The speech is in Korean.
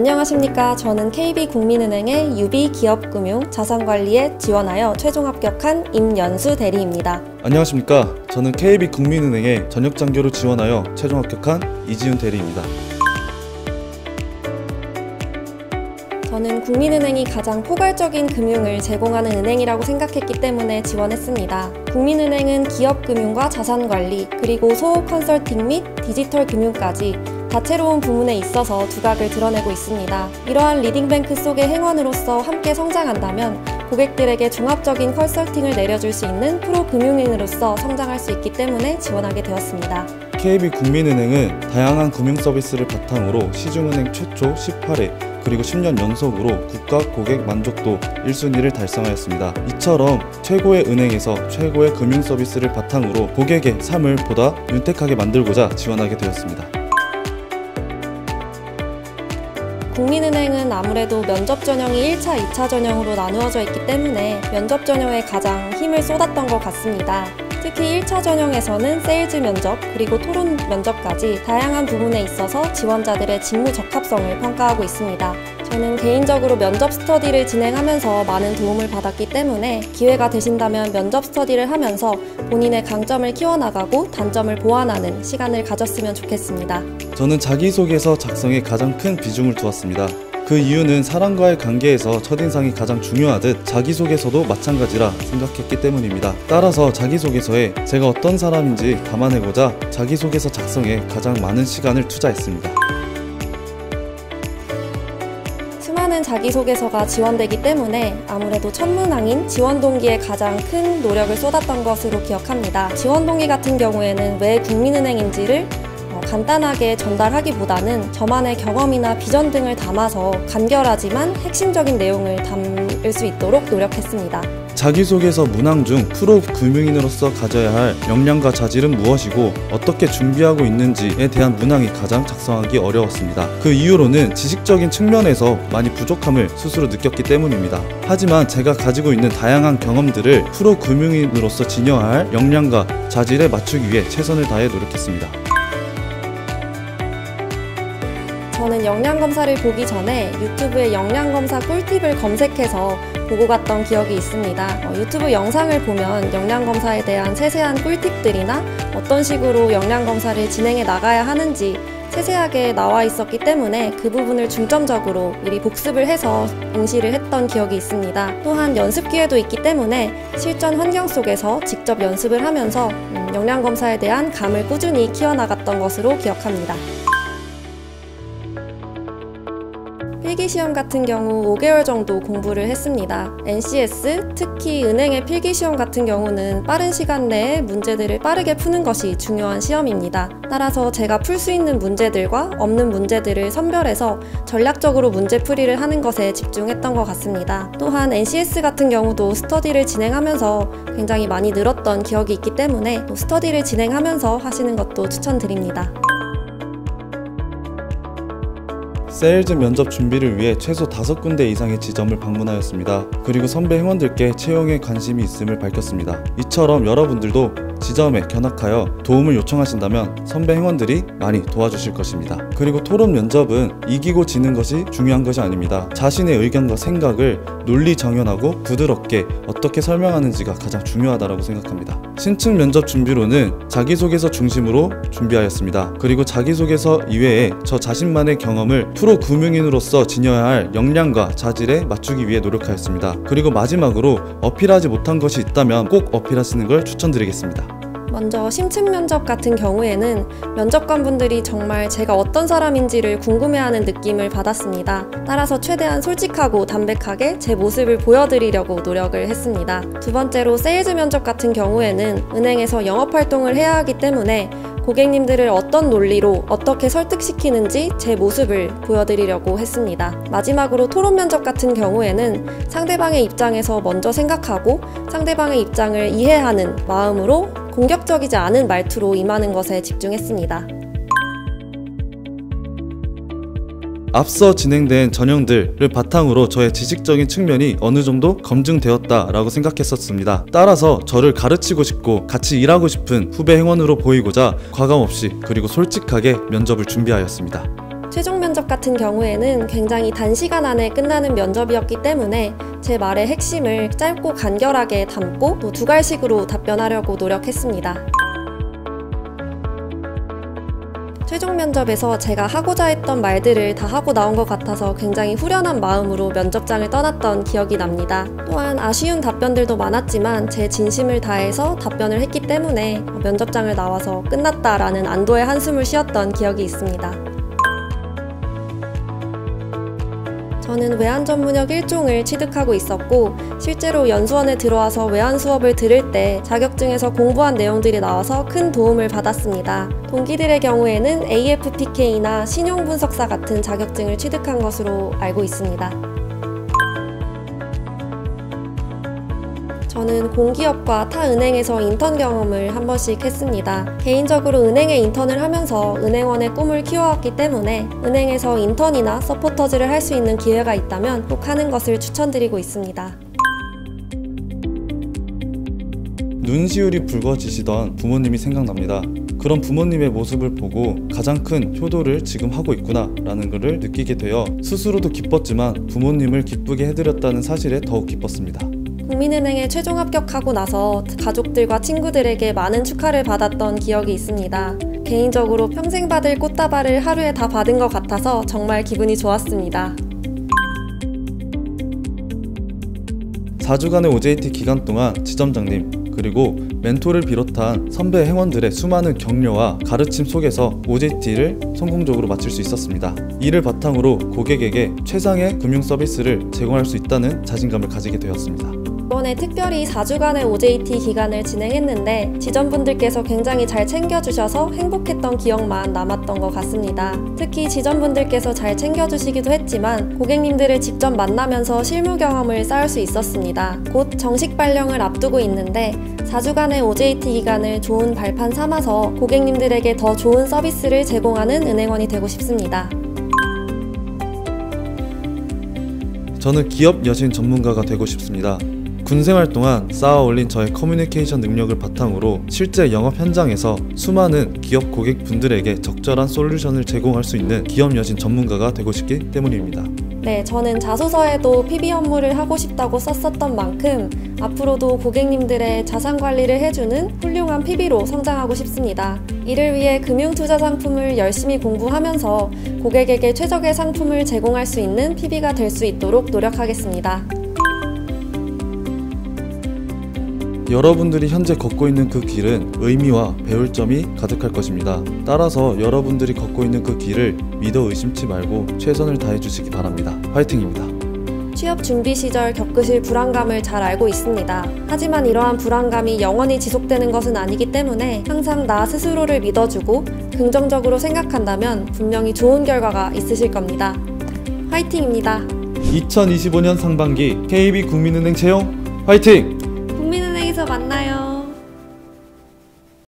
안녕하십니까. 저는 KB국민은행의 유비기업금융 자산관리에 지원하여 최종 합격한 임연수 대리입니다. 안녕하십니까. 저는 KB국민은행의 전역장교로 지원하여 최종 합격한 이지훈 대리입니다. 저는 국민은행이 가장 포괄적인 금융을 제공하는 은행이라고 생각했기 때문에 지원했습니다. 국민은행은 기업금융과 자산관리, 그리고 소호 컨설팅 및 디지털 금융까지 다채로운 부문에 있어서 두각을 드러내고 있습니다. 이러한 리딩뱅크 속의 행원으로서 함께 성장한다면 고객들에게 종합적인 컨설팅을 내려줄 수 있는 프로금융인으로서 성장할 수 있기 때문에 지원하게 되었습니다. KB국민은행은 다양한 금융 서비스를 바탕으로 시중은행 최초 18회 그리고 10년 연속으로 국가 고객 만족도 1순위를 달성하였습니다. 이처럼 최고의 은행에서 최고의 금융 서비스를 바탕으로 고객의 삶을 보다 윤택하게 만들고자 지원하게 되었습니다. 국민은행은 아무래도 면접 전형이 1차, 2차 전형으로 나누어져 있기 때문에 면접 전형에 가장 힘을 쏟았던 것 같습니다. 특히 1차 전형에서는 세일즈 면접, 그리고 토론 면접까지 다양한 부분에 있어서 지원자들의 직무 적합성을 평가하고 있습니다. 저는 개인적으로 면접 스터디를 진행하면서 많은 도움을 받았기 때문에 기회가 되신다면 면접 스터디를 하면서 본인의 강점을 키워나가고 단점을 보완하는 시간을 가졌으면 좋겠습니다. 저는 자기소개서 작성에 가장 큰 비중을 두었습니다. 그 이유는 사람과의 관계에서 첫인상이 가장 중요하듯 자기소개서도 마찬가지라 생각했기 때문입니다. 따라서 자기소개서에 제가 어떤 사람인지 담아내고자 자기소개서 작성에 가장 많은 시간을 투자했습니다. 수많은 자기소개서가 지원되기 때문에 아무래도 첫 문항인 지원 동기에 가장 큰 노력을 쏟았던 것으로 기억합니다. 지원 동기 같은 경우에는 왜 국민은행인지를 간단하게 전달하기보다는 저만의 경험이나 비전 등을 담아서 간결하지만 핵심적인 내용을 담을 수 있도록 노력했습니다. 자기소개서 문항 중 프로금융인으로서 가져야 할 역량과 자질은 무엇이고 어떻게 준비하고 있는지에 대한 문항이 가장 작성하기 어려웠습니다. 그 이유로는 지식적인 측면에서 많이 부족함을 스스로 느꼈기 때문입니다. 하지만 제가 가지고 있는 다양한 경험들을 프로금융인으로서 지녀야 할 역량과 자질에 맞추기 위해 최선을 다해 노력했습니다. 저는 역량검사를 보기 전에 유튜브에 역량검사 꿀팁을 검색해서 보고 갔던 기억이 있습니다. 유튜브 영상을 보면 역량검사에 대한 세세한 꿀팁들이나 어떤 식으로 역량검사를 진행해 나가야 하는지 세세하게 나와 있었기 때문에 그 부분을 중점적으로 미리 복습을 해서 응시를 했던 기억이 있습니다. 또한 연습 기회도 있기 때문에 실전 환경 속에서 직접 연습을 하면서 역량검사에 대한 감을 꾸준히 키워나갔던 것으로 기억합니다. 필기시험 같은 경우 5개월 정도 공부를 했습니다. NCS, 특히 은행의 필기시험 같은 경우는 빠른 시간 내에 문제들을 빠르게 푸는 것이 중요한 시험입니다. 따라서 제가 풀 수 있는 문제들과 없는 문제들을 선별해서 전략적으로 문제풀이를 하는 것에 집중했던 것 같습니다. 또한 NCS 같은 경우도 스터디를 진행하면서 굉장히 많이 늘었던 기억이 있기 때문에 또 스터디를 진행하면서 하시는 것도 추천드립니다. 세일즈 면접 준비를 위해 최소 5군데 이상의 지점을 방문하였습니다. 그리고 선배 회원들께 채용에 관심이 있음을 밝혔습니다. 이처럼 여러분들도 지점에 견학하여 도움을 요청하신다면 선배 회원들이 많이 도와주실 것입니다. 그리고 토론 면접은 이기고 지는 것이 중요한 것이 아닙니다. 자신의 의견과 생각을 논리정연하고 부드럽게 어떻게 설명하는지가 가장 중요하다고 생각합니다. 신층 면접 준비로는 자기소개서 중심으로 준비하였습니다. 그리고 자기소개서 이외에 저 자신만의 경험을 프로금융인으로서 지녀야 할 역량과 자질에 맞추기 위해 노력하였습니다. 그리고 마지막으로 어필하지 못한 것이 있다면 꼭 어필하시는 걸 추천드리겠습니다. 먼저 심층 면접 같은 경우에는 면접관분들이 정말 제가 어떤 사람인지를 궁금해하는 느낌을 받았습니다. 따라서 최대한 솔직하고 담백하게 제 모습을 보여드리려고 노력을 했습니다. 두 번째로 세일즈 면접 같은 경우에는 은행에서 영업활동을 해야 하기 때문에 고객님들을 어떤 논리로 어떻게 설득시키는지 제 모습을 보여드리려고 했습니다. 마지막으로 토론 면접 같은 경우에는 상대방의 입장에서 먼저 생각하고 상대방의 입장을 이해하는 마음으로 공격적이지 않은 말투로 임하는 것에 집중했습니다. 앞서 진행된 전형들을 바탕으로 저의 지식적인 측면이 어느 정도 검증되었다라고 생각했었습니다. 따라서 저를 가르치고 싶고 같이 일하고 싶은 후배 행원으로 보이고자 과감없이 그리고 솔직하게 면접을 준비하였습니다. 최종 면접 같은 경우에는 굉장히 단시간 안에 끝나는 면접이었기 때문에 제 말의 핵심을 짧고 간결하게 담고 또 두갈식으로 답변하려고 노력했습니다. 최종 면접에서 제가 하고자 했던 말들을 다 하고 나온 것 같아서 굉장히 후련한 마음으로 면접장을 떠났던 기억이 납니다. 또한 아쉬운 답변들도 많았지만 제 진심을 다해서 답변을 했기 때문에 면접장을 나와서 끝났다라는 안도의 한숨을 쉬었던 기억이 있습니다. 저는 외환 전문역 1종을 취득하고 있었고 실제로 연수원에 들어와서 외환 수업을 들을 때 자격증에서 공부한 내용들이 나와서 큰 도움을 받았습니다. 동기들의 경우에는 AFPK나 신용분석사 같은 자격증을 취득한 것으로 알고 있습니다. 저는 공기업과 타 은행에서 인턴 경험을 한 번씩 했습니다. 개인적으로 은행에 인턴을 하면서 은행원의 꿈을 키워왔기 때문에 은행에서 인턴이나 서포터즈를 할 수 있는 기회가 있다면 꼭 하는 것을 추천드리고 있습니다. 눈시울이 붉어지시던 부모님이 생각납니다. 그런 부모님의 모습을 보고 가장 큰 효도를 지금 하고 있구나 라는 것을 느끼게 되어 스스로도 기뻤지만 부모님을 기쁘게 해드렸다는 사실에 더욱 기뻤습니다. 국민은행에 최종 합격하고 나서 가족들과 친구들에게 많은 축하를 받았던 기억이 있습니다. 개인적으로 평생 받을 꽃다발을 하루에 다 받은 것 같아서 정말 기분이 좋았습니다. 4주간의 OJT 기간 동안 지점장님 그리고 멘토를 비롯한 선배 행원들의 수많은 격려와 가르침 속에서 OJT를 성공적으로 마칠 수 있었습니다. 이를 바탕으로 고객에게 최상의 금융 서비스를 제공할 수 있다는 자신감을 가지게 되었습니다. 이번에 특별히 4주간의 OJT 기간을 진행했는데 지점분들께서 굉장히 잘 챙겨주셔서 행복했던 기억만 남았던 것 같습니다. 특히 지점분들께서 잘 챙겨주시기도 했지만 고객님들을 직접 만나면서 실무 경험을 쌓을 수 있었습니다. 곧 정식 발령을 앞두고 있는데 4주간의 OJT 기간을 좋은 발판 삼아서 고객님들에게 더 좋은 서비스를 제공하는 은행원이 되고 싶습니다. 저는 기업 여신 전문가가 되고 싶습니다. 군생활 동안 쌓아 올린 저의 커뮤니케이션 능력을 바탕으로 실제 영업 현장에서 수많은 기업 고객분들에게 적절한 솔루션을 제공할 수 있는 기업 여신 전문가가 되고 싶기 때문입니다. 네, 저는 자소서에도 PB 업무를 하고 싶다고 썼었던 만큼 앞으로도 고객님들의 자산 관리를 해주는 훌륭한 PB로 성장하고 싶습니다. 이를 위해 금융투자 상품을 열심히 공부하면서 고객에게 최적의 상품을 제공할 수 있는 PB가 될 수 있도록 노력하겠습니다. 여러분들이 현재 걷고 있는 그 길은 의미와 배울 점이 가득할 것입니다. 따라서 여러분들이 걷고 있는 그 길을 믿어 의심치 말고 최선을 다해 주시기 바랍니다. 화이팅입니다. 취업 준비 시절 겪으실 불안감을 잘 알고 있습니다. 하지만 이러한 불안감이 영원히 지속되는 것은 아니기 때문에 항상 나 스스로를 믿어주고 긍정적으로 생각한다면 분명히 좋은 결과가 있으실 겁니다. 화이팅입니다. 2025년 상반기 KB국민은행 채용 화이팅!